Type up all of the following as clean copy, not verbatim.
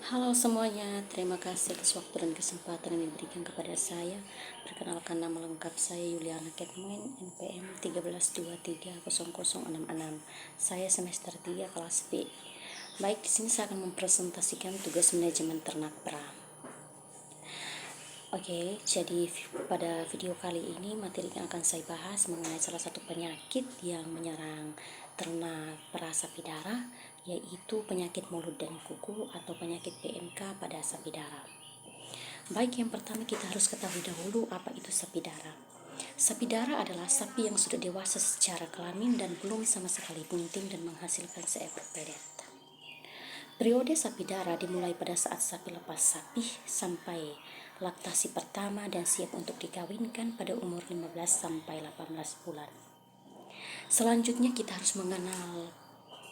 Halo semuanya, terima kasih atas waktu dan kesempatan yang diberikan kepada saya. Perkenalkan, nama lengkap saya Yuliana Ketmain, NPM 13230066. Saya semester 3 kelas B. Baik, di sini saya akan mempresentasikan tugas manajemen ternak perah. Oke, jadi pada video kali ini materi yang akan saya bahas mengenai salah satu penyakit yang menyerang ternak perah sapi darah, yaitu penyakit mulut dan kuku atau penyakit PMK pada sapi darah. Baik, yang pertama kita harus ketahui dahulu apa itu sapi darah. Sapi darah adalah sapi yang sudah dewasa secara kelamin dan belum sama sekali bunting dan menghasilkan seekor pedet. Periode sapi darah dimulai pada saat sapi lepas sapi sampai laktasi pertama dan siap untuk dikawinkan pada umur 15 sampai 18 bulan. Selanjutnya kita harus mengenal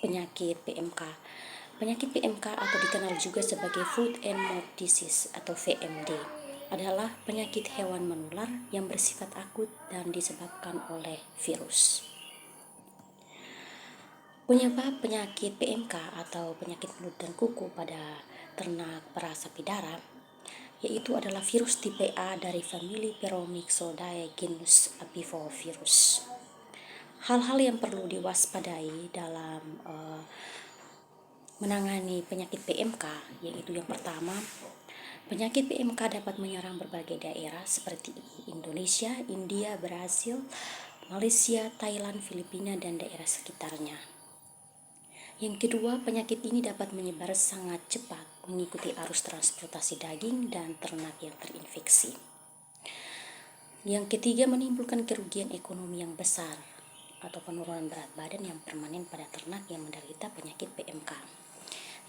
penyakit PMK. Penyakit PMK atau dikenal juga sebagai Food and Mouth Disease atau VMD adalah penyakit hewan menular yang bersifat akut dan disebabkan oleh virus. Penyebab penyakit PMK atau penyakit mulut dan kuku pada ternak perah sapi darah yaitu adalah virus tipe A dari famili Pyromyxoidae genus Apivovirus. Hal-hal yang perlu diwaspadai dalam menangani penyakit PMK yaitu yang pertama, penyakit PMK dapat menyerang berbagai daerah seperti Indonesia, India, Brasil, Malaysia, Thailand, Filipina, dan daerah sekitarnya. Yang kedua, penyakit ini dapat menyebar sangat cepat mengikuti arus transportasi daging dan ternak yang terinfeksi. Yang ketiga, menimbulkan kerugian ekonomi yang besar atau penurunan berat badan yang permanen pada ternak yang menderita penyakit PMK.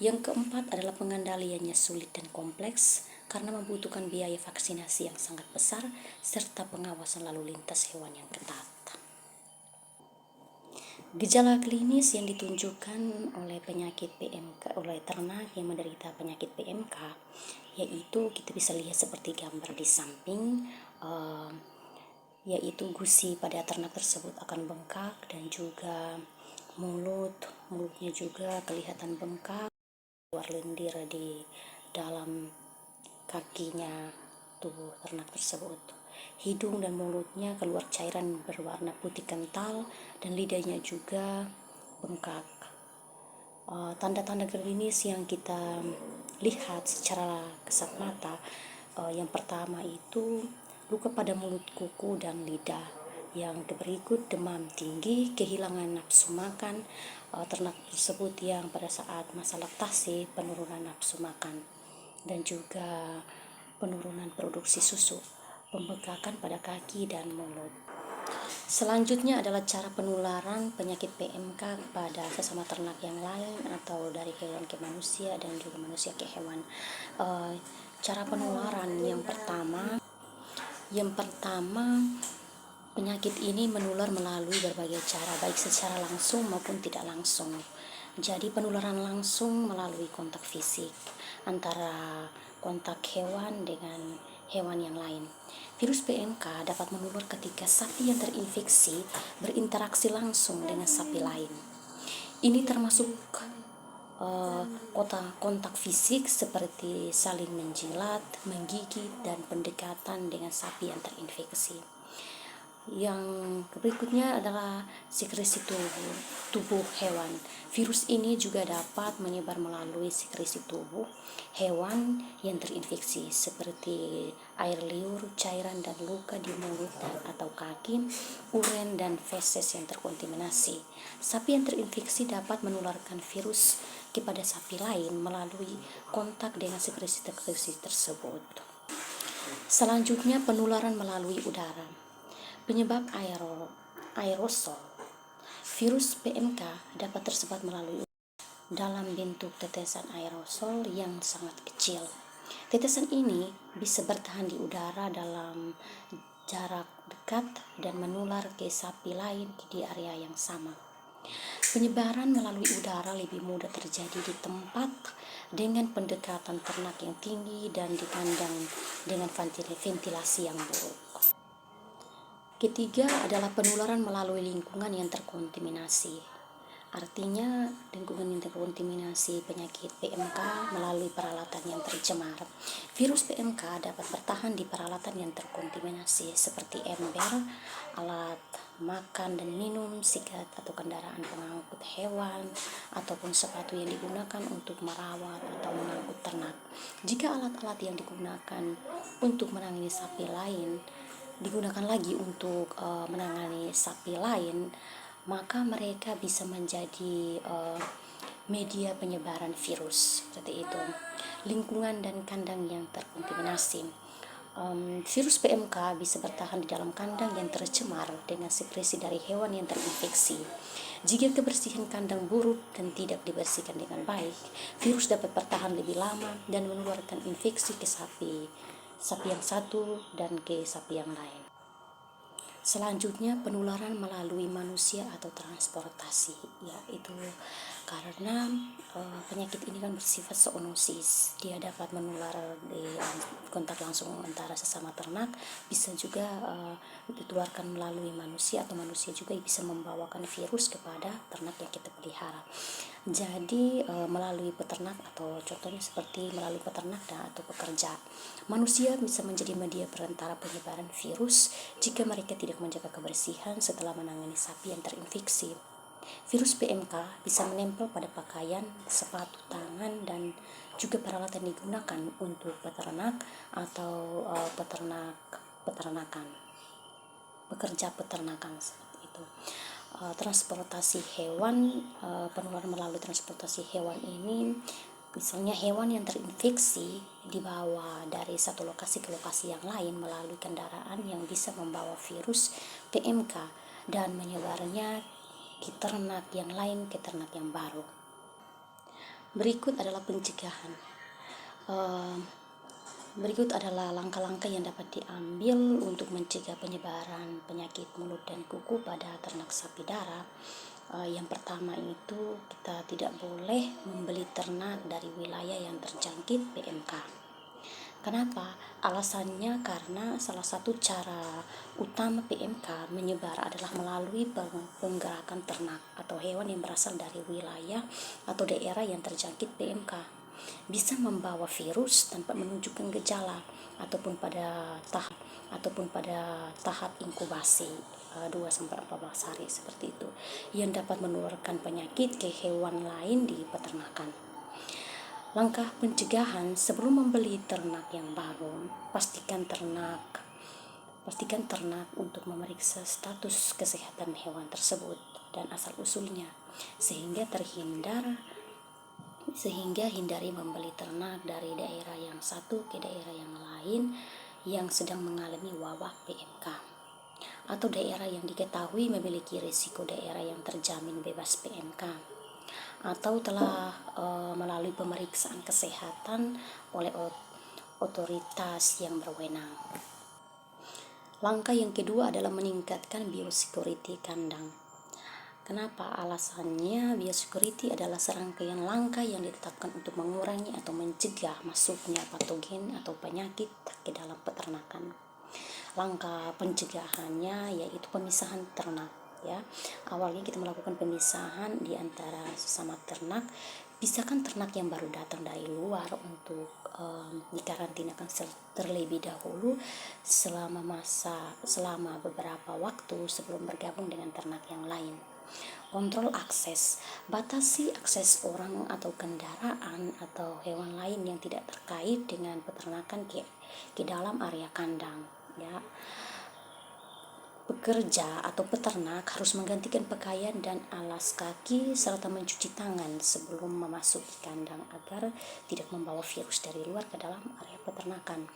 Yang keempat adalah pengendaliannya sulit dan kompleks karena membutuhkan biaya vaksinasi yang sangat besar serta pengawasan lalu lintas hewan yang ketat. Gejala klinis yang ditunjukkan oleh penyakit PMK oleh ternak yang menderita penyakit PMK yaitu kita bisa lihat seperti gambar di samping, yaitu gusi pada ternak tersebut akan bengkak dan juga mulutnya juga kelihatan bengkak, keluar lendir di dalam kakinya tubuh ternak tersebut. Hidung dan mulutnya keluar cairan berwarna putih kental dan lidahnya juga bengkak. Tanda-tanda klinis yang kita lihat secara kasat mata, yang pertama itu luka pada mulut, kuku, dan lidah. Yang berikut demam tinggi, kehilangan nafsu makan ternak tersebut yang pada saat masa laktasi, penurunan nafsu makan, dan juga penurunan produksi susu, pembengkakan pada kaki dan mulut. Selanjutnya adalah cara penularan penyakit PMK kepada sesama ternak yang lain atau dari hewan ke manusia dan juga manusia ke hewan. Cara penularan yang pertama, penyakit ini menular melalui berbagai cara, baik secara langsung maupun tidak langsung. Jadi penularan langsung melalui kontak fisik antara kontak hewan dengan hewan yang lain. Virus PMK dapat menular ketika sapi yang terinfeksi berinteraksi langsung dengan sapi lain. Ini termasuk kontak fisik seperti saling menjilat, menggigit, dan pendekatan dengan sapi yang terinfeksi. Yang berikutnya adalah sekresi tubuh hewan. Virus ini juga dapat menyebar melalui sekresi tubuh hewan yang terinfeksi seperti air liur, cairan dan luka di mulut atau kaki, urin dan feses yang terkontaminasi. Sapi yang terinfeksi dapat menularkan virus kepada sapi lain melalui kontak dengan sekresi tersebut. Selanjutnya, penularan melalui udara. Penyebab aerosol. Virus PMK dapat tersebar melalui dalam bentuk tetesan aerosol yang sangat kecil. Tetesan ini bisa bertahan di udara dalam jarak dekat dan menular ke sapi lain di area yang sama. Penyebaran melalui udara lebih mudah terjadi di tempat dengan pendekatan ternak yang tinggi dan di kandang dengan ventilasi yang buruk. Ketiga adalah penularan melalui lingkungan yang terkontaminasi. Artinya lingkungan yang terkontaminasi penyakit PMK melalui peralatan yang tercemar. Virus PMK dapat bertahan di peralatan yang terkontaminasi seperti ember, alat makan dan minum, sikat atau kendaraan pengangkut hewan, ataupun sepatu yang digunakan untuk merawat atau mengangkut ternak. Jika alat-alat yang digunakan untuk menangani sapi lain digunakan lagi untuk menangani sapi lain, maka mereka bisa menjadi media penyebaran virus seperti itu. Lingkungan dan kandang yang terkontaminasi. Virus PMK bisa bertahan di dalam kandang yang tercemar dengan sekresi dari hewan yang terinfeksi. Jika kebersihan kandang buruk dan tidak dibersihkan dengan baik, virus dapat bertahan lebih lama dan menularkan infeksi ke sapi yang satu dan ke sapi yang lain. Selanjutnya, penularan melalui manusia atau transportasi, yaitu karena penyakit ini kan bersifat zoonosis, dia dapat menular di kontak langsung antara sesama ternak, bisa juga ditularkan melalui manusia, atau manusia juga bisa membawakan virus kepada ternak yang kita pelihara. Jadi melalui peternak, atau contohnya seperti melalui peternak atau pekerja, manusia bisa menjadi media perantara penyebaran virus jika mereka tidak menjaga kebersihan setelah menangani sapi yang terinfeksi. Virus PMK bisa menempel pada pakaian, sepatu tangan, dan juga peralatan digunakan untuk peternak atau pekerja peternakan seperti itu. Transportasi hewan, penularan melalui transportasi hewan ini, misalnya hewan yang terinfeksi dibawa dari satu lokasi ke lokasi yang lain melalui kendaraan yang bisa membawa virus PMK dan menyebarnya ke ternak yang lain, ke ternak yang baru. Berikut adalah pencegahan. Berikut adalah langkah-langkah yang dapat diambil untuk mencegah penyebaran penyakit mulut dan kuku pada ternak sapi darah. Yang pertama itu, kita tidak boleh membeli ternak dari wilayah yang terjangkit PMK. Kenapa? Alasannya karena salah satu cara utama PMK menyebar adalah melalui penggerakan ternak atau hewan yang berasal dari wilayah atau daerah yang terjangkit PMK. Bisa membawa virus tanpa menunjukkan gejala ataupun pada tahap inkubasi 2-14 hari seperti itu, yang dapat menularkan penyakit ke hewan lain di peternakan. Langkah pencegahan: sebelum membeli ternak yang baru, pastikan ternak untuk memeriksa status kesehatan hewan tersebut dan asal-usulnya, sehingga hindari membeli ternak dari daerah yang satu ke daerah yang lain yang sedang mengalami wabah PMK, atau daerah yang diketahui memiliki risiko daerah yang terjamin bebas PMK, atau telah melalui pemeriksaan kesehatan oleh otoritas yang berwenang. Langkah yang kedua adalah meningkatkan biosecurity kandang. Kenapa? Alasannya, biosecurity adalah serangkaian langkah yang ditetapkan untuk mengurangi atau mencegah masuknya patogen atau penyakit ke dalam peternakan. Langkah pencegahannya yaitu pemisahan ternak. Awalnya kita melakukan pemisahan di antara sesama ternak. Pisahkan ternak yang baru datang dari luar untuk dikarantinakan terlebih dahulu selama beberapa waktu sebelum bergabung dengan ternak yang lain. Kontrol akses, batasi akses orang atau kendaraan atau hewan lain yang tidak terkait dengan peternakan ke dalam area kandang. Pekerja atau peternak harus menggantikan pakaian dan alas kaki serta mencuci tangan sebelum memasuki kandang agar tidak membawa virus dari luar ke dalam area peternakan.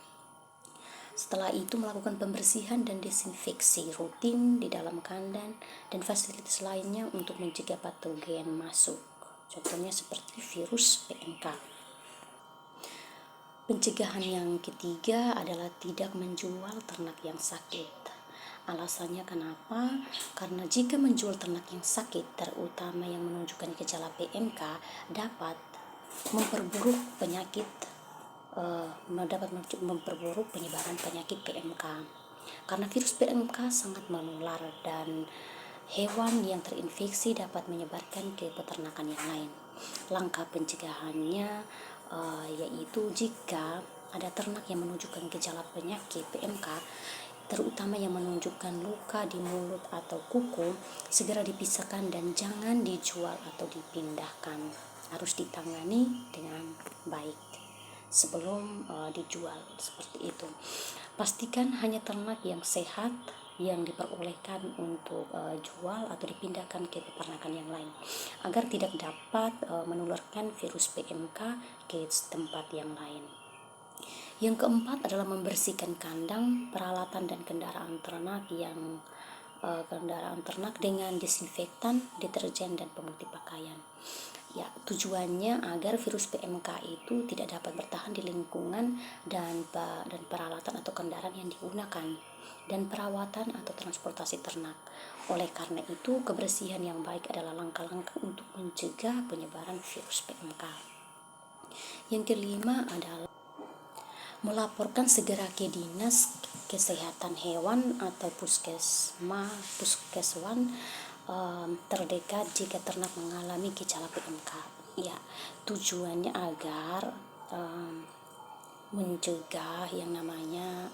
Setelah itu, melakukan pembersihan dan desinfeksi rutin di dalam kandang dan fasilitas lainnya untuk mencegah patogen masuk, contohnya seperti virus PMK. Pencegahan yang ketiga adalah tidak menjual ternak yang sakit. Alasannya kenapa? Karena jika menjual ternak yang sakit, terutama yang menunjukkan gejala PMK, dapat memperburuk penyebaran penyakit PMK. Karena virus PMK sangat menular dan hewan yang terinfeksi dapat menyebarkan ke peternakan yang lain. Langkah pencegahannya yaitu jika ada ternak yang menunjukkan gejala penyakit PMK, terutama yang menunjukkan luka di mulut atau kuku, segera dipisahkan dan jangan dijual atau dipindahkan. Harus ditangani dengan baik sebelum dijual, seperti itu. Pastikan hanya ternak yang sehat yang diperbolehkan untuk jual atau dipindahkan ke peternakan yang lain agar tidak dapat menularkan virus PMK ke tempat yang lain. Yang keempat adalah membersihkan kandang, peralatan dan kendaraan ternak dengan desinfektan, deterjen dan pemutih pakaian. Ya, tujuannya agar virus PMK itu tidak dapat bertahan di lingkungan dan peralatan atau kendaraan yang digunakan dan perawatan atau transportasi ternak. Oleh karena itu, kebersihan yang baik adalah langkah-langkah untuk mencegah penyebaran virus PMK. Yang kelima adalah melaporkan segera ke Dinas Kesehatan Hewan atau puskeswan terdekat jika ternak mengalami gejala PMK. Ya, tujuannya agar mencegah yang namanya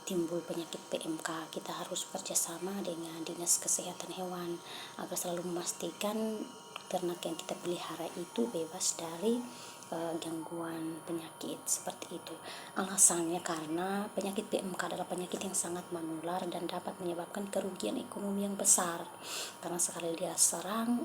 timbul penyakit PMK. Kita harus bekerjasama dengan Dinas Kesehatan Hewan agar selalu memastikan ternak yang kita pelihara itu bebas dari gangguan penyakit seperti itu. Alasannya karena penyakit PMK adalah penyakit yang sangat menular dan dapat menyebabkan kerugian ekonomi yang besar karena sekali dia serang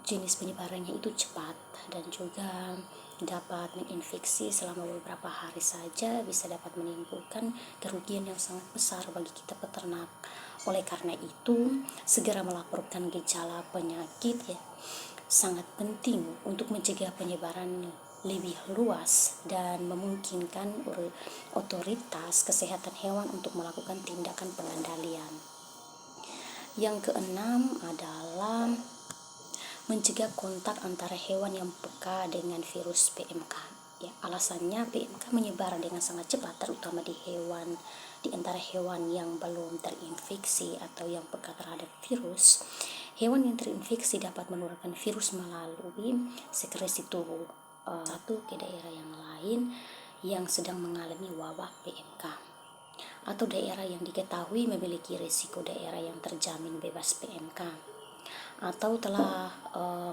jenis penyebarannya itu cepat dan juga dapat menginfeksi selama beberapa hari saja, bisa dapat menimbulkan kerugian yang sangat besar bagi kita peternak. Oleh karena itu, segera melaporkan gejala penyakit ya sangat penting untuk mencegah penyebaran lebih luas dan memungkinkan otoritas kesehatan hewan untuk melakukan tindakan pengendalian. Yang keenam adalah mencegah kontak antara hewan yang peka dengan virus PMK. Ya, alasannya PMK menyebar dengan sangat cepat, terutama di antara hewan yang belum terinfeksi atau yang peka terhadap virus. Hewan yang terinfeksi dapat menularkan virus melalui sekresi tubuh satu ke daerah yang lain yang sedang mengalami wabah PMK atau daerah yang diketahui memiliki risiko daerah yang terjamin bebas PMK atau telah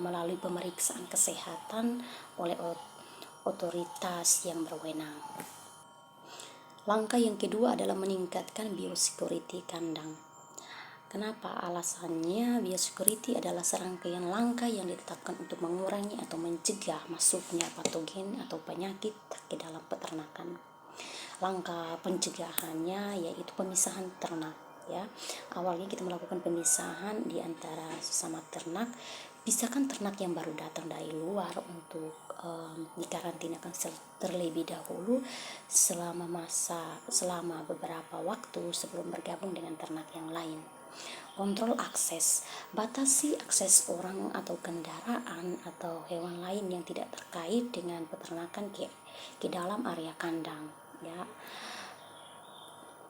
melalui pemeriksaan kesehatan oleh otoritas yang berwenang. Langkah yang kedua adalah meningkatkan biosecurity kandang. Kenapa? Alasannya biosecurity adalah serangkaian langkah yang ditetapkan untuk mengurangi atau mencegah masuknya patogen atau penyakit ke dalam peternakan. Langkah pencegahannya yaitu pemisahan ternak. Ya, awalnya kita melakukan pemisahan di antara sesama ternak. Pisahkan ternak yang baru datang dari luar untuk dikarantinakan terlebih dahulu selama beberapa waktu sebelum bergabung dengan ternak yang lain. Kontrol akses, batasi akses orang atau kendaraan atau hewan lain yang tidak terkait dengan peternakan ke dalam area kandang. Ya,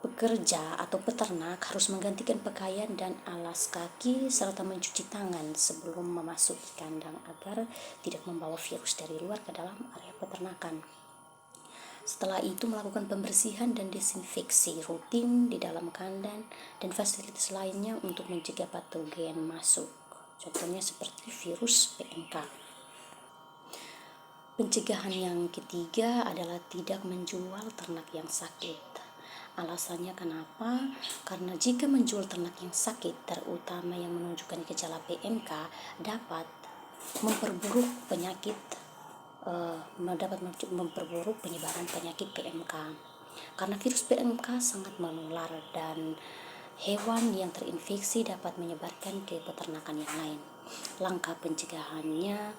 pekerja atau peternak harus menggantikan pakaian dan alas kaki serta mencuci tangan sebelum memasuki kandang agar tidak membawa virus dari luar ke dalam area peternakan. Setelah itu melakukan pembersihan dan desinfeksi rutin di dalam kandang dan fasilitas lainnya untuk mencegah patogen masuk. Contohnya seperti virus PMK. Pencegahan yang ketiga adalah tidak menjual ternak yang sakit. Alasannya kenapa? Karena jika menjual ternak yang sakit, terutama yang menunjukkan gejala PMK, dapat memperburuk penyebaran penyakit PMK. Karena virus PMK sangat menular dan hewan yang terinfeksi dapat menyebarkan ke peternakan yang lain. Langkah pencegahannya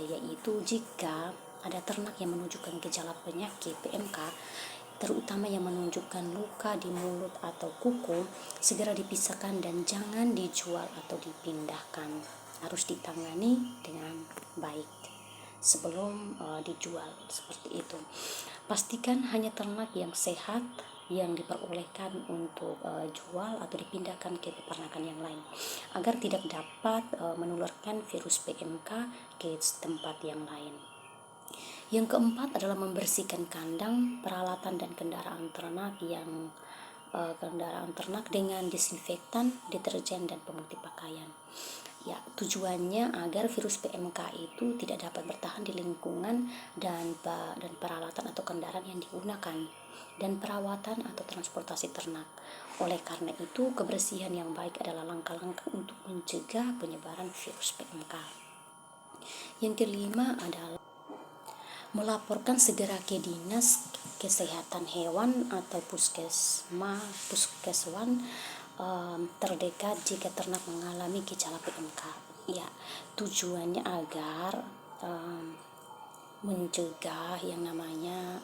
yaitu jika ada ternak yang menunjukkan gejala penyakit PMK, terutama yang menunjukkan luka di mulut atau kuku, segera dipisahkan dan jangan dijual atau dipindahkan. Harus ditangani dengan baik sebelum dijual, seperti itu. Pastikan hanya ternak yang sehat yang diperbolehkan untuk jual atau dipindahkan ke peternakan yang lain agar tidak dapat menularkan virus PMK ke tempat yang lain. Yang keempat adalah membersihkan kandang, peralatan dan kendaraan ternak dengan disinfektan, deterjen dan pemutih pakaian. Ya, tujuannya agar virus PMK itu tidak dapat bertahan di lingkungan dan peralatan atau kendaraan yang digunakan dan perawatan atau transportasi ternak. Oleh karena itu, kebersihan yang baik adalah langkah-langkah untuk mencegah penyebaran virus PMK. Yang kelima adalah melaporkan segera ke Dinas Kesehatan Hewan atau puskeswan terdekat jika ternak mengalami gejala PMK. Ya, tujuannya agar mencegah yang namanya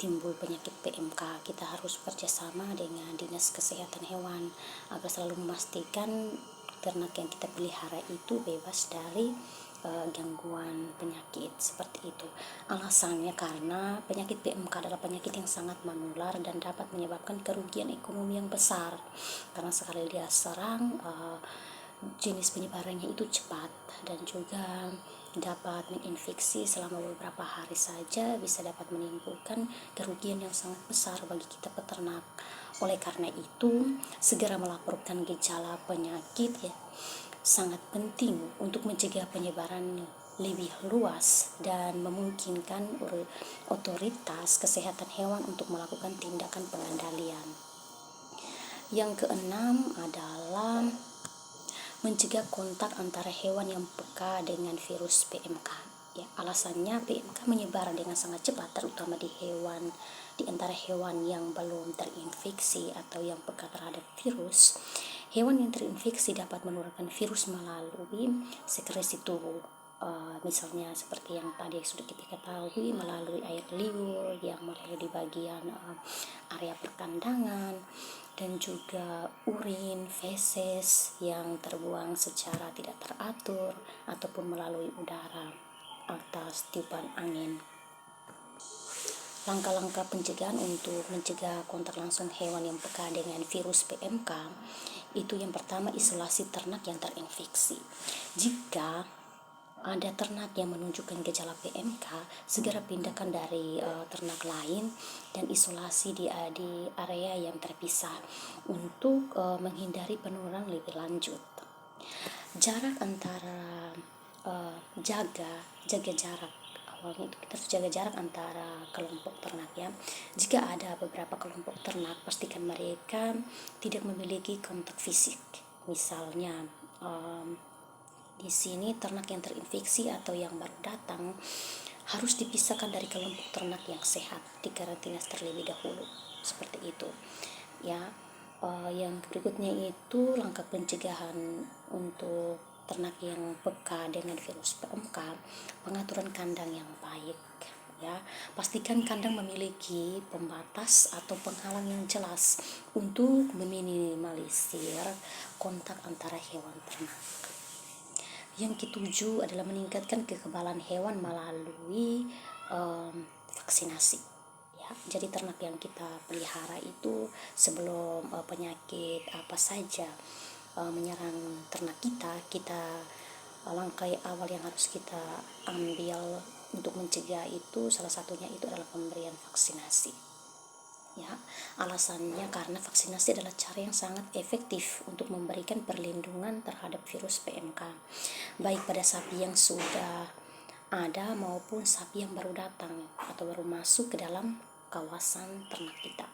timbul penyakit PMK. Kita harus bekerjasama dengan Dinas Kesehatan Hewan agar selalu memastikan ternak yang kita pelihara itu bebas dari gangguan penyakit seperti itu. Alasannya karena penyakit PMK adalah penyakit yang sangat menular dan dapat menyebabkan kerugian ekonomi yang besar karena sekali dia serang jenis penyebarannya itu cepat dan juga dapat menginfeksi selama beberapa hari saja bisa dapat menimbulkan kerugian yang sangat besar bagi kita peternak. Oleh karena itu, segera melaporkan gejala penyakit ya sangat penting untuk mencegah penyebaran lebih luas dan memungkinkan otoritas kesehatan hewan untuk melakukan tindakan pengendalian. Yang keenam adalah mencegah kontak antara hewan yang peka dengan virus PMK. Ya, alasannya PMK menyebar dengan sangat cepat terutama di antara hewan yang belum terinfeksi atau yang peka terhadap virus. Hewan yang terinfeksi dapat menularkan virus melalui sekresi tubuh, misalnya seperti yang tadi sudah kita ketahui melalui air liur yang mengalir di bagian area perkandangan dan juga urin, feses yang terbuang secara tidak teratur ataupun melalui udara atas tiupan angin. Langkah-langkah pencegahan untuk mencegah kontak langsung hewan yang peka dengan virus PMK itu yang pertama isolasi ternak yang terinfeksi. Jika ada ternak yang menunjukkan gejala PMK, segera pindahkan dari ternak lain dan isolasi di area yang terpisah untuk menghindari penularan lebih lanjut. Jarak antara jaga jarak. Awalnya itu kita harus jaga jarak antara kelompok ternak ya. Jika ada beberapa kelompok ternak, pastikan mereka tidak memiliki kontak fisik. Misalnya di sini ternak yang terinfeksi atau yang baru datang harus dipisahkan dari kelompok ternak yang sehat, dikarantina terlebih dahulu. Seperti itu. Ya. Yang berikutnya itu langkah pencegahan untuk ternak yang peka dengan virus PMK, pengaturan kandang yang baik ya. Pastikan kandang memiliki pembatas atau penghalang yang jelas untuk meminimalisir kontak antara hewan ternak. Yang ketujuh adalah meningkatkan kekebalan hewan melalui vaksinasi. Jadi ternak yang kita pelihara itu sebelum penyakit apa saja menyerang ternak kita langkah awal yang harus kita ambil untuk mencegah itu salah satunya itu adalah pemberian vaksinasi. Ya, alasannya karena vaksinasi adalah cara yang sangat efektif untuk memberikan perlindungan terhadap virus PMK, baik pada sapi yang sudah ada maupun sapi yang baru datang atau baru masuk ke dalam kawasan ternak kita.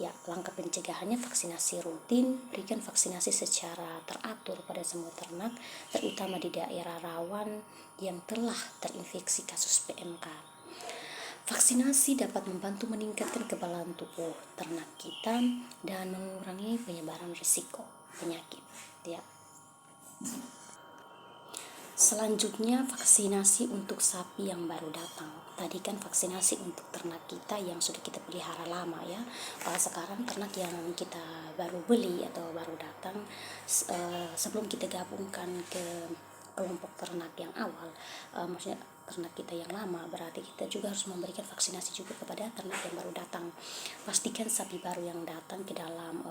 Ya, langkah pencegahannya vaksinasi rutin, berikan vaksinasi secara teratur pada semua ternak, terutama di daerah rawan yang telah terinfeksi kasus PMK. Vaksinasi dapat membantu meningkatkan kekebalan tubuh ternak kita dan mengurangi penyebaran risiko penyakit. Ya. Selanjutnya vaksinasi untuk sapi yang baru datang. Tadi kan vaksinasi untuk ternak kita yang sudah kita pelihara lama ya. Sekarang ternak yang kita baru beli atau baru datang, sebelum kita gabungkan ke kelompok ternak yang awal, maksudnya ternak kita yang lama, berarti kita juga harus memberikan vaksinasi juga kepada ternak yang baru datang. Pastikan sapi baru yang datang ke dalam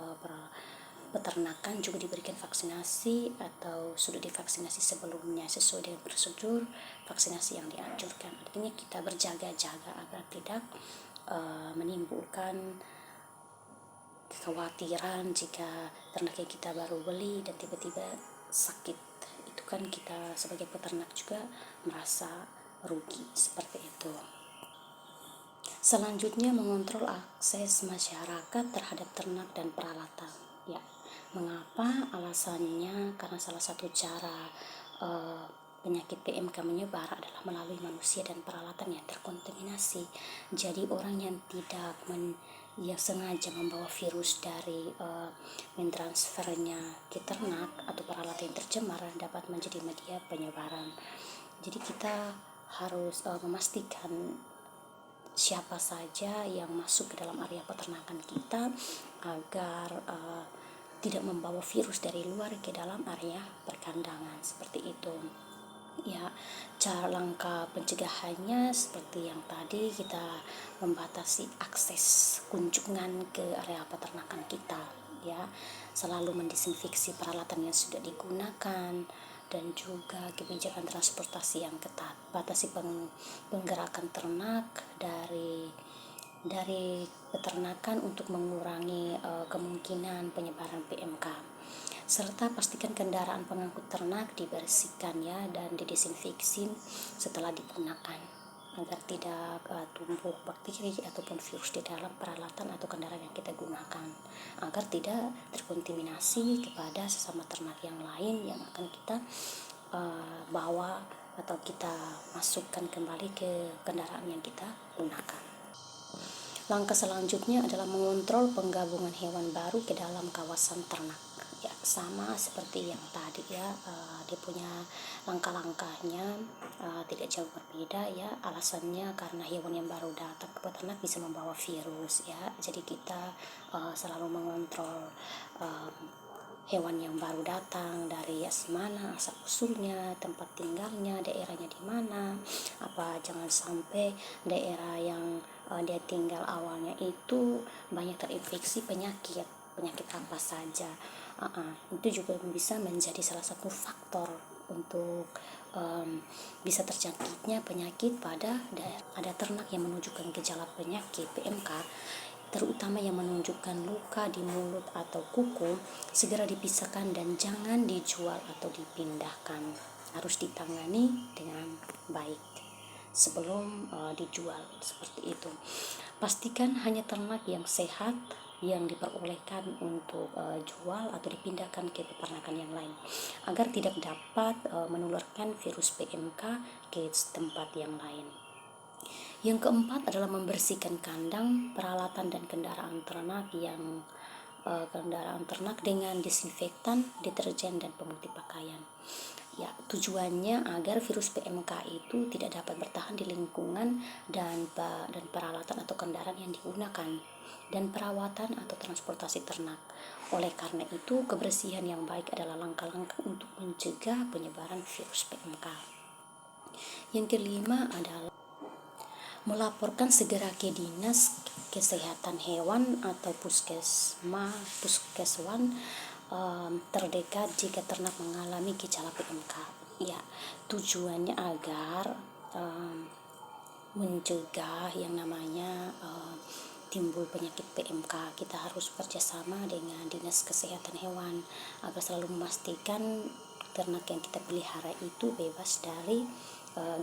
peternakan juga diberikan vaksinasi atau sudah divaksinasi sebelumnya sesuai dengan prosedur vaksinasi yang dianjurkan. Artinya kita berjaga-jaga agar tidak menimbulkan kekhawatiran jika ternak yang kita baru beli dan tiba-tiba sakit. Itu kan kita sebagai peternak juga merasa rugi seperti itu. Selanjutnya, mengontrol akses masyarakat terhadap ternak dan peralatan. Ya, mengapa? Alasannya karena salah satu cara penyakit PMK menyebar adalah melalui manusia dan peralatan yang terkontaminasi. Jadi orang yang tidak yang sengaja membawa virus dari mentransfernya ke ternak atau peralatan yang tercemar dapat menjadi media penyebaran. Jadi kita harus memastikan siapa saja yang masuk ke dalam area peternakan kita agar tidak membawa virus dari luar ke dalam area perkandangan, seperti itu. Ya, cara langkah pencegahannya seperti yang tadi, kita membatasi akses kunjungan ke area peternakan kita, ya, selalu mendisinfeksi peralatan yang sudah digunakan, dan juga kebijakan transportasi yang ketat. Batasi penggerakan ternak dari peternakan untuk mengurangi kemungkinan penyebaran PMK. Serta pastikan kendaraan pengangkut ternak dibersihkan ya dan didesinfeksi setelah digunakan agar tidak tumbuh bakteri ataupun virus di dalam peralatan atau kendaraan yang kita gunakan, agar tidak terkontaminasi kepada sesama ternak yang lain yang akan kita bawa atau kita masukkan kembali ke kendaraan yang kita gunakan. Langkah selanjutnya adalah mengontrol penggabungan hewan baru ke dalam kawasan ternak. Ya, sama seperti yang tadi ya, dia punya langkah-langkahnya tidak jauh berbeda ya. Alasannya karena hewan yang baru datang ke peternak bisa membawa virus ya. Jadi kita selalu mengontrol hewan yang baru datang dari mana asal usulnya, tempat tinggalnya, daerahnya di mana. Jangan sampai daerah yang dia tinggal awalnya itu banyak terinfeksi penyakit apa saja. Itu juga bisa menjadi salah satu faktor untuk bisa terjangkitnya penyakit pada daerah. Ada ternak yang menunjukkan gejala penyakit PMK, terutama yang menunjukkan luka di mulut atau kuku, segera dipisahkan dan jangan dijual atau dipindahkan. Harus ditangani dengan baik sebelum dijual, seperti itu. Pastikan hanya ternak yang sehat yang diperbolehkan untuk jual atau dipindahkan ke peternakan yang lain agar tidak dapat menularkan virus PMK ke tempat yang lain. Yang keempat adalah membersihkan kandang, peralatan dan kendaraan ternak dengan disinfektan, deterjen dan pemutih pakaian. Ya, tujuannya agar virus PMK itu tidak dapat bertahan di lingkungan dan peralatan atau kendaraan yang digunakan dan perawatan atau transportasi ternak. Oleh karena itu, kebersihan yang baik adalah langkah-langkah untuk mencegah penyebaran virus PMK. Yang kelima adalah melaporkan segera ke Dinas Kesehatan Hewan atau puskeswan terdekat jika ternak mengalami gejala PMK. Ya, tujuannya agar mencegah yang namanya timbul penyakit PMK. Kita harus bekerjasama dengan Dinas Kesehatan Hewan agar selalu memastikan ternak yang kita pelihara itu bebas dari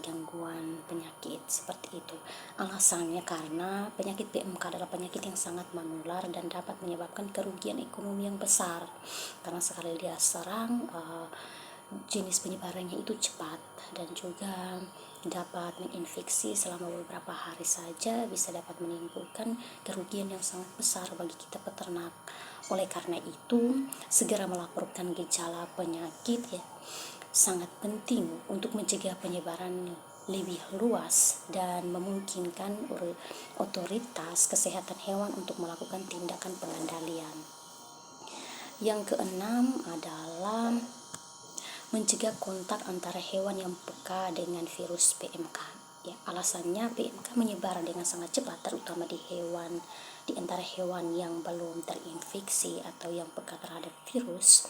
gangguan penyakit seperti itu. Alasannya karena penyakit PMK adalah penyakit yang sangat menular dan dapat menyebabkan kerugian ekonomi yang besar karena sekali dia serang jenis penyebarannya itu cepat dan juga dapat menginfeksi selama beberapa hari saja, bisa dapat menimbulkan kerugian yang sangat besar bagi kita peternak. Oleh karena itu, segera melaporkan gejala penyakit ya sangat penting untuk mencegah penyebaran lebih luas dan memungkinkan otoritas kesehatan hewan untuk melakukan tindakan pengendalian. Yang keenam adalah mencegah kontak antara hewan yang peka dengan virus PMK. Ya, alasannya PMK menyebar dengan sangat cepat, terutama di antara hewan yang belum terinfeksi atau yang peka terhadap virus.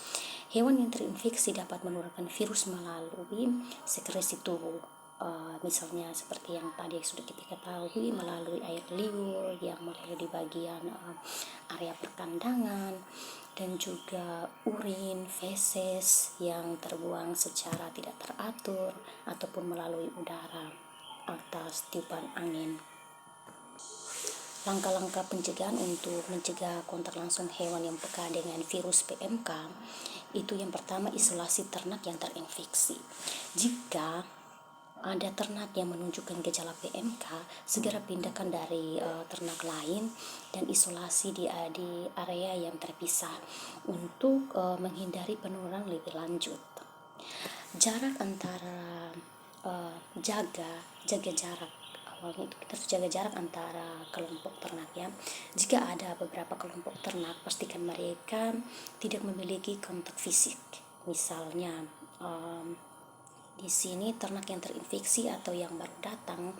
Hewan yang terinfeksi dapat menurunkan virus melalui sekresi tubuh. Misalnya seperti yang tadi sudah kita ketahui, melalui air liur yang mengalir di bagian area perkandangan, dan juga urin, feses yang terbuang secara tidak teratur ataupun melalui udara atas tiupan angin. Langkah-langkah pencegahan untuk mencegah kontak langsung hewan yang peka dengan virus PMK itu yang pertama, isolasi ternak yang terinfeksi. Jika ada ternak yang menunjukkan gejala PMK, segera pindahkan dari ternak lain dan isolasi di area yang terpisah untuk menghindari penularan lebih lanjut. Jarak antara jaga jarak. Awalnya itu kita harus jaga jarak antara kelompok ternak ya. Jika ada beberapa kelompok ternak, pastikan mereka tidak memiliki kontak fisik. Misalnya di sini ternak yang terinfeksi atau yang baru datang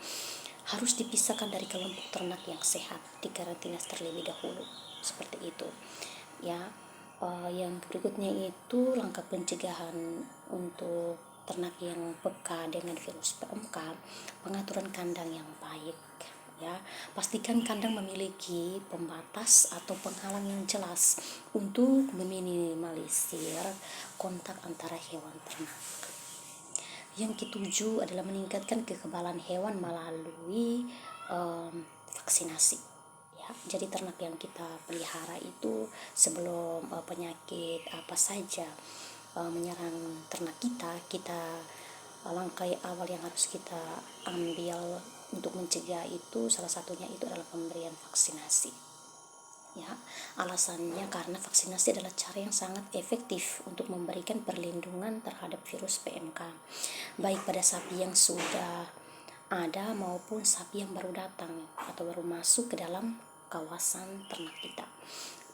harus dipisahkan dari kelompok ternak yang sehat, dikarantina terlebih dahulu, seperti itu ya. Yang berikutnya itu langkah pencegahan untuk ternak yang peka dengan virus PMK, pengaturan kandang yang baik ya. Pastikan kandang memiliki pembatas atau penghalang yang jelas untuk meminimalisir kontak antara hewan ternak. Yang ketujuh adalah meningkatkan kekebalan hewan melalui vaksinasi. Ya, jadi ternak yang kita pelihara itu sebelum penyakit apa saja menyerang ternak kita langkah awal yang harus kita ambil untuk mencegah itu salah satunya itu adalah pemberian vaksinasi. Ya, alasannya karena vaksinasi adalah cara yang sangat efektif untuk memberikan perlindungan terhadap virus PMK, baik pada sapi yang sudah ada maupun sapi yang baru datang atau baru masuk ke dalam kawasan ternak kita.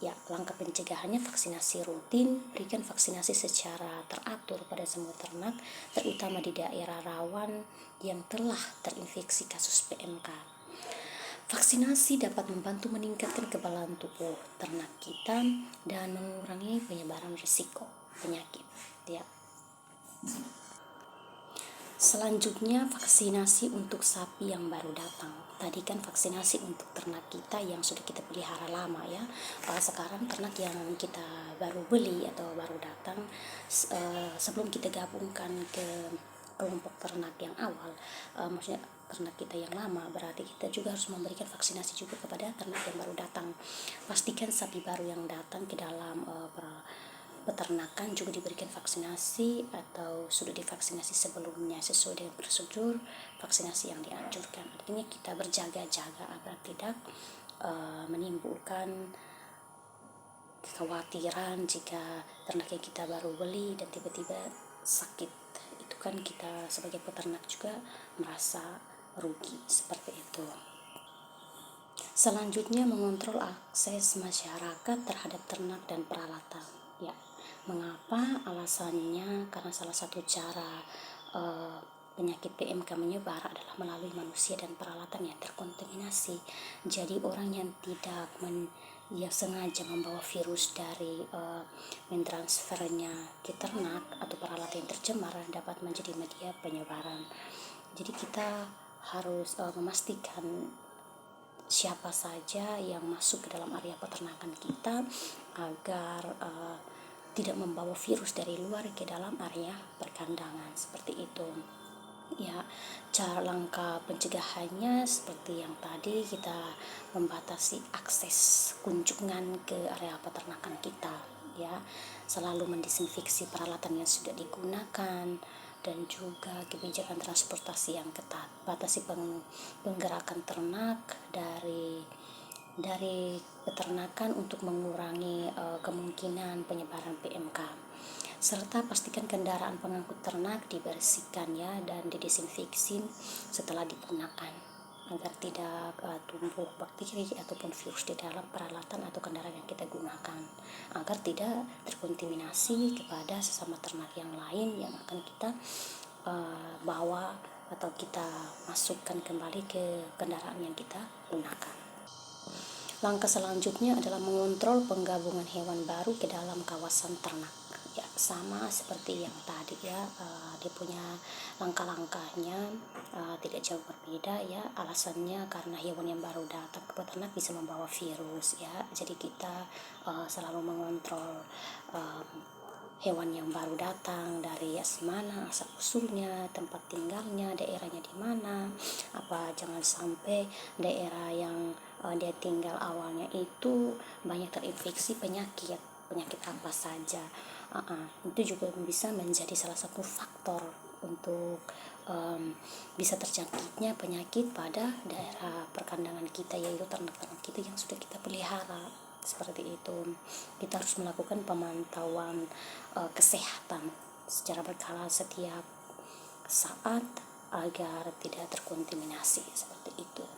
Ya, langkah pencegahannya vaksinasi rutin, berikan vaksinasi secara teratur pada semua ternak, terutama di daerah rawan yang telah terinfeksi kasus PMK. Vaksinasi dapat membantu meningkatkan kekebalan tubuh ternak kita dan mengurangi penyebaran risiko penyakit. Ya. Selanjutnya vaksinasi untuk sapi yang baru datang. Tadi kan vaksinasi untuk ternak kita yang sudah kita pelihara lama ya. Sekarang ternak yang kita baru beli atau baru datang, sebelum kita gabungkan ke kelompok ternak yang awal, maksudnya ternak kita yang lama, berarti kita juga harus memberikan vaksinasi juga kepada ternak yang baru datang. Pastikan sapi baru yang datang ke dalam peternakan juga diberikan vaksinasi atau sudah divaksinasi sebelumnya sesuai dengan prosedur vaksinasi yang dianjurkan. Artinya kita berjaga-jaga agar tidak menimbulkan kekhawatiran jika ternak yang kita baru beli dan tiba-tiba sakit. Itu kan kita sebagai peternak juga merasa rugi, seperti itu. Selanjutnya mengontrol akses masyarakat terhadap ternak dan peralatan. Ya, mengapa? Alasannya karena salah satu cara penyakit PMK menyebar adalah melalui manusia dan peralatan yang terkontaminasi. Jadi orang yang tidak yang sengaja membawa virus dari mentransfernya ke ternak atau peralatan yang tercemar dapat menjadi media penyebaran. Jadi kita harus memastikan siapa saja yang masuk ke dalam area peternakan kita agar tidak membawa virus dari luar ke dalam area perkandangan, seperti itu. Ya, cara langkah pencegahannya seperti yang tadi, kita membatasi akses kunjungan ke area peternakan kita ya, selalu mendisinfeksi peralatan yang sudah digunakan dan juga kebijakan transportasi yang ketat. Batasi penggerakan ternak dari peternakan untuk mengurangi kemungkinan penyebaran PMK. Serta pastikan kendaraan pengangkut ternak dibersihkan ya dan didesinfeksi setelah digunakan. agar tidak tumbuh bakteri ataupun virus di dalam peralatan atau kendaraan yang kita gunakan, agar tidak terkontaminasi kepada sesama ternak yang lain yang akan kita bawa atau kita masukkan kembali ke kendaraan yang kita gunakan. Langkah selanjutnya adalah mengontrol penggabungan hewan baru ke dalam kawasan ternak. Ya, sama seperti yang tadi ya, dia punya langkah-langkahnya tidak jauh berbeda ya. Alasannya karena hewan yang baru datang ke peternak bisa membawa virus ya. Jadi kita selalu mengontrol hewan yang baru datang dari mana asal usulnya, tempat tinggalnya, daerahnya di mana, apa jangan sampai daerah yang dia tinggal awalnya itu banyak terinfeksi penyakit apa saja. Itu juga bisa menjadi salah satu faktor untuk bisa terjangkitnya penyakit pada daerah perkandangan kita, yaitu ternak-ternak kita yang sudah kita pelihara. Seperti itu, kita harus melakukan pemantauan kesehatan secara berkala setiap saat agar tidak terkontaminasi seperti itu.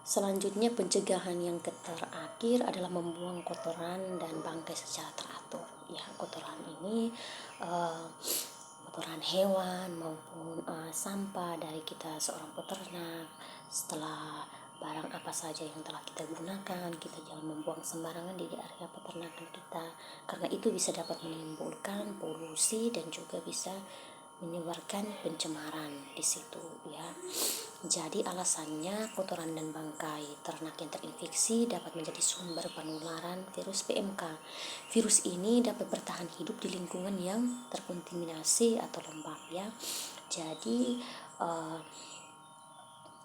Selanjutnya, pencegahan yang terakhir adalah membuang kotoran dan bangkai secara teratur. Ya, kotoran ini kotoran hewan maupun sampah dari kita seorang peternak. Setelah barang apa saja yang telah kita gunakan, kita jangan membuang sembarangan di area peternakan kita, karena itu bisa dapat menimbulkan polusi dan juga bisa menyebabkan pencemaran di situ ya. Jadi alasannya kotoran dan bangkai ternak yang terinfeksi dapat menjadi sumber penularan virus PMK. Virus ini dapat bertahan hidup di lingkungan yang terkontaminasi atau lembab ya. Jadi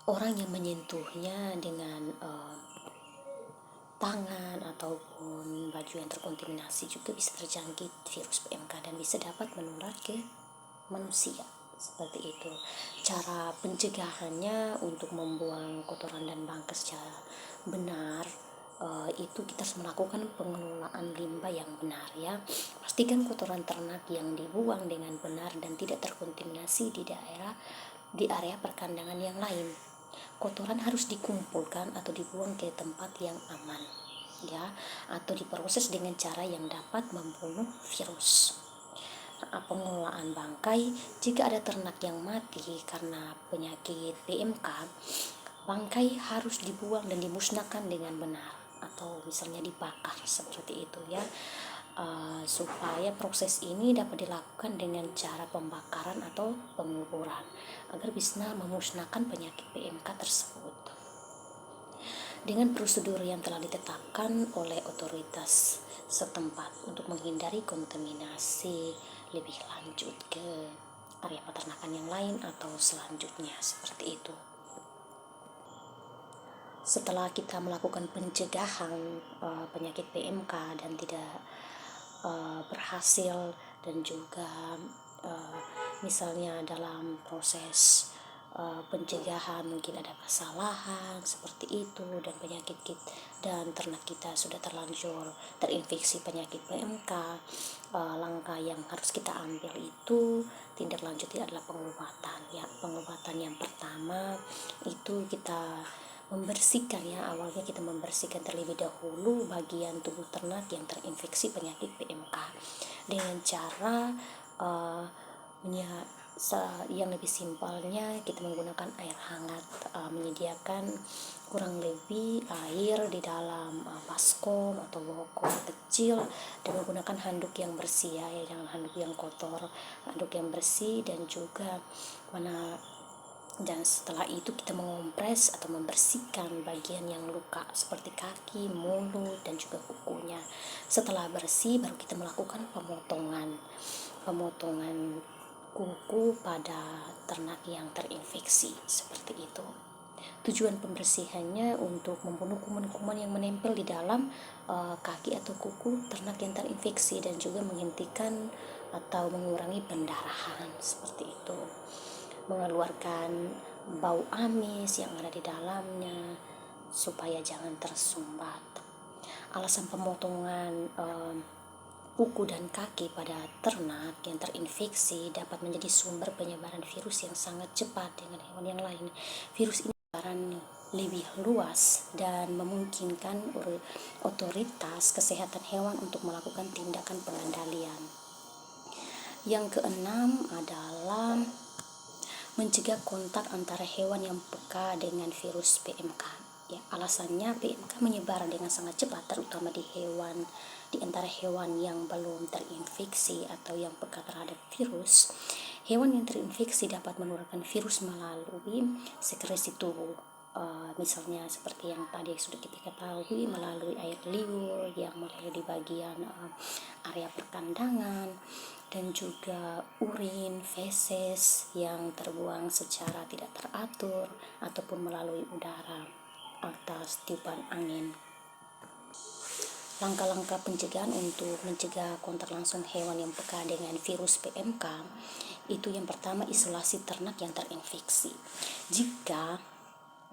orang yang menyentuhnya dengan tangan ataupun baju yang terkontaminasi juga bisa terjangkit virus PMK dan bisa dapat menular ke manusia. Seperti itu cara pencegahannya. Untuk membuang kotoran dan bangkai secara benar, itu kita harus melakukan pengelolaan limbah yang benar ya. Pastikan kotoran ternak yang dibuang dengan benar dan tidak terkontaminasi di area perkandangan yang lain. Kotoran harus dikumpulkan atau dibuang ke tempat yang aman ya, atau diproses dengan cara yang dapat membunuh virus. Pengelolaan bangkai, jika ada ternak yang mati karena penyakit PMK, bangkai harus dibuang dan dimusnahkan dengan benar atau misalnya dibakar seperti itu ya, supaya proses ini dapat dilakukan dengan cara pembakaran atau penguburan agar bisa memusnahkan penyakit PMK tersebut dengan prosedur yang telah ditetapkan oleh otoritas setempat untuk menghindari kontaminasi lebih lanjut ke area peternakan yang lain atau selanjutnya seperti itu. Setelah kita melakukan pencegahan penyakit PMK dan tidak berhasil, dan juga misalnya dalam proses pencegahan mungkin ada kesalahan seperti itu dan penyakit kita dan ternak kita sudah terlanjur terinfeksi penyakit PMK, langkah yang harus kita ambil itu tindak lanjutnya adalah pengobatan ya. Pengobatan yang pertama itu kita membersihkan ya. Awalnya kita membersihkan terlebih dahulu bagian tubuh ternak yang terinfeksi penyakit PMK dengan cara yang lebih simpelnya kita menggunakan air hangat, menyediakan kurang lebih air di dalam baskom atau bokor kecil dan menggunakan handuk yang bersih ya, jangan handuk yang kotor, handuk yang bersih dan juga dan setelah itu kita mengompres atau membersihkan bagian yang luka seperti kaki, mulut, dan juga kukunya. Setelah bersih baru kita melakukan pemotongan kuku pada ternak yang terinfeksi seperti itu. Tujuan pembersihannya untuk membunuh kuman-kuman yang menempel di dalam kaki atau kuku ternak yang terinfeksi dan juga menghentikan atau mengurangi pendarahan seperti itu, mengeluarkan bau amis yang ada di dalamnya supaya jangan tersumbat. Alasan pemotongan kuku dan kaki pada ternak yang terinfeksi dapat menjadi sumber penyebaran virus yang sangat cepat dengan hewan yang lain. Virus ini penyebaran lebih luas dan memungkinkan otoritas kesehatan hewan untuk melakukan tindakan pengendalian. Yang keenam adalah mencegah kontak antara hewan yang peka dengan virus PMK. Ya, alasannya PMK menyebar dengan sangat cepat, terutama di antara hewan yang belum terinfeksi atau yang peka terhadap virus. Hewan yang terinfeksi dapat menularkan virus melalui sekresi tubuh. Misalnya seperti yang tadi sudah kita ketahui, melalui air liur yang melalui di bagian area perkandangan, dan juga urin, feses yang terbuang secara tidak teratur ataupun melalui udara atas tiupan angin. Langkah-langkah pencegahan untuk mencegah kontak langsung hewan yang peka dengan virus PMK itu yang pertama, isolasi ternak yang terinfeksi. Jika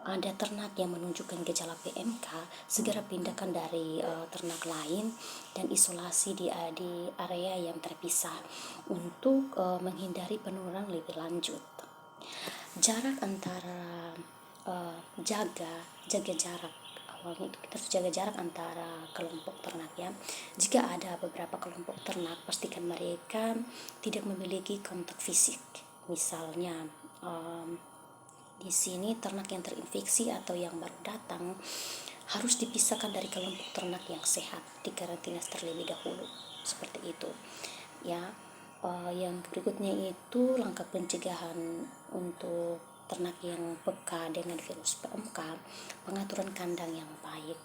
ada ternak yang menunjukkan gejala PMK, segera pindahkan dari ternak lain dan isolasi di area yang terpisah untuk menghindari penularan lebih lanjut. Jarak antara jaga jarak. Awalnya itu kita harus jaga jarak antara kelompok ternak ya. Jika ada beberapa kelompok ternak, pastikan mereka tidak memiliki kontak fisik. Misalnya di sini ternak yang terinfeksi atau yang baru datang harus dipisahkan dari kelompok ternak yang sehat, dikarantina terlebih dahulu, seperti itu ya. Yang berikutnya itu langkah pencegahan untuk ternak yang peka dengan virus PMK, pengaturan kandang yang baik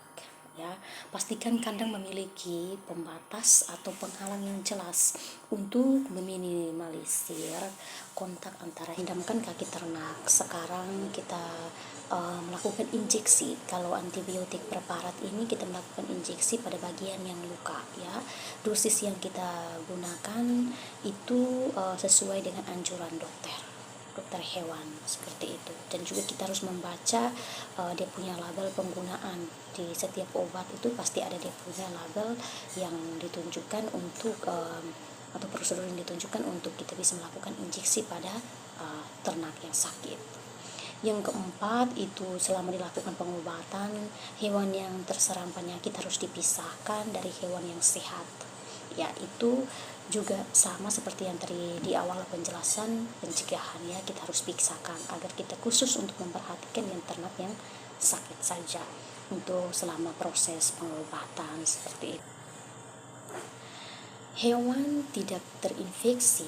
ya. Pastikan kandang memiliki pembatas atau penghalang yang jelas untuk meminimalisir kontak antara. Hidamkan kaki ternak. Sekarang kita melakukan injeksi. Kalau antibiotik preparat ini kita melakukan injeksi pada bagian yang luka ya. Dosis yang kita gunakan itu sesuai dengan anjuran dokter hewan, seperti itu. Dan juga kita harus membaca dia punya label penggunaan. Di setiap obat itu pasti ada dia punya label yang ditunjukkan untuk atau prosedur yang ditunjukkan untuk kita bisa melakukan injeksi pada ternak yang sakit. Yang keempat itu selama dilakukan pengobatan, hewan yang terserang penyakit harus dipisahkan dari hewan yang sehat. Ya, itu juga sama seperti yang tadi di awal penjelasan pencegahan ya, kita harus pisahkan agar kita khusus untuk memperhatikan yang ternak yang sakit saja untuk selama proses pengobatan seperti itu. Hewan tidak terinfeksi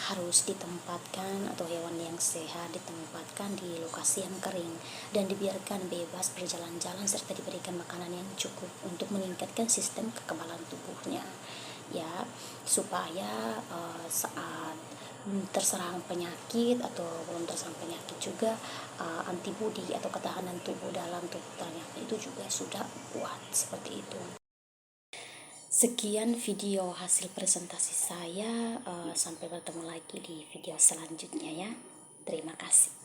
harus ditempatkan atau hewan yang sehat ditempatkan di lokasi yang kering dan dibiarkan bebas berjalan-jalan serta diberikan makanan yang cukup untuk meningkatkan sistem kekebalan tubuhnya ya, supaya saat terserang penyakit atau belum terserang penyakit juga antibodi atau ketahanan tubuh dalam tubuh ternak itu juga sudah kuat, seperti itu. Sekian video hasil presentasi saya, sampai bertemu lagi di video selanjutnya ya. Terima kasih.